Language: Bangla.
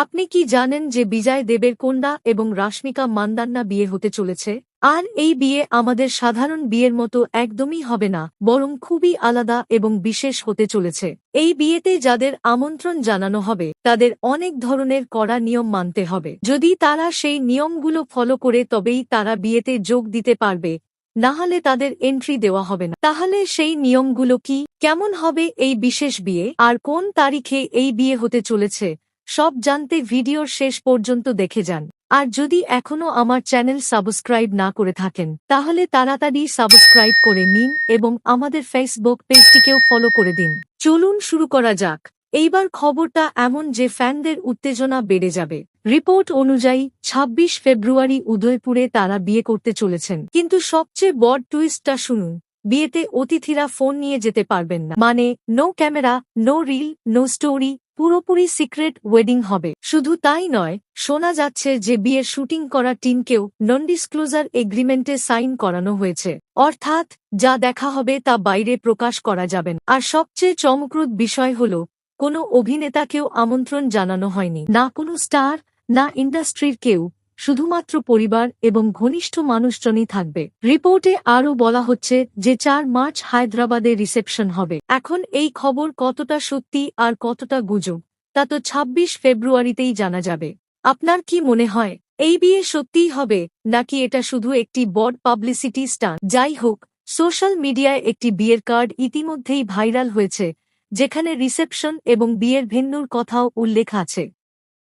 আপনি কি জানেন যে বিজয় দেবেরকোন্ডা এবং রাশমিকা মান্দান্না বিয়ে হতে চলেছে? আর এই বিয়ে আমাদের সাধারণ বিয়ের মতো একদমই হবে না, বরং খুবই আলাদা এবং বিশেষ হতে চলেছে। এই বিয়েতে যাদের আমন্ত্রণ জানানো হবে তাদের অনেক ধরনের কড়া নিয়ম মানতে হবে। যদি তারা সেই নিয়মগুলো ফলো করে তবেই তারা বিয়েতে যোগ দিতে পারবে, নাহলে তাদের এন্ট্রি দেওয়া হবে না। তাহলে সেই নিয়মগুলো কি? কেমন হবে এই বিশেষ বিয়ে, আর কোন তারিখে এই বিয়ে হতে চলেছে, সব জানতে ভিডিওর শেষ পর্যন্ত দেখে যান। আর যদি এখনও আমার চ্যানেল সাবস্ক্রাইব না করে থাকেন তাহলে তাড়াতাড়ি সাবস্ক্রাইব করে নিন এবং আমাদের ফেসবুক পেজটিকেও ফলো করে দিন। চলুন শুরু করা যাক। এইবার খবরটা এমন যে ফ্যানদের উত্তেজনা বেড়ে যাবে। রিপোর্ট অনুযায়ী ২৬ ফেব্রুয়ারি উদয়পুরে তারা বিয়ে করতে চলেছেন। কিন্তু সবচেয়ে বড় টুইস্টটা শুনুন। বিয়েতে অতিথিরা ফোন নিয়ে যেতে পারবেন না। মানে no camera, no reel, no story, পুরোপুরি সিক্রেট ওয়েডিং হবে। শুধু তাই নয়, শোনা যাচ্ছে যে বিয়ের শুটিং করা টিমকেও নন ডিসক্লোজার এগ্রিমেন্টে সাইন করানো হয়েছে। অর্থাৎ যা দেখা হবে তা বাইরে প্রকাশ করা যাবে না। আর সবচেয়ে চমকপ্রদ বিষয় হল, কোনো অভিনেতাকেও আমন্ত্রণ জানানো হয়নি। না কোনো স্টার, না ইন্ডাস্ট্রির কেউ, শুধুমাত্র পরিবার এবং ঘনিষ্ঠ মানুষজনই থাকবে। রিপোর্টে আরও বলা হচ্ছে যে ৪ মার্চ হায়দ্রাবাদে রিসেপশন হবে। এখন এই খবর কতটা সত্যি আর কতটা গুজব তা তো ২৬ ফেব্রুয়ারিতেই জানা যাবে। আপনার কি মনে হয়, এই বিয়ে সত্যিই হবে, নাকি এটা শুধু একটি বড় পাবলিসিটি স্টান্ট? যাই হোক, সোশ্যাল মিডিয়ায় একটি বিয়ের কার্ড ইতিমধ্যেই ভাইরাল হয়েছে, যেখানে রিসেপশন এবং বিয়ের ভেন্যুর কথাও উল্লেখ আছে।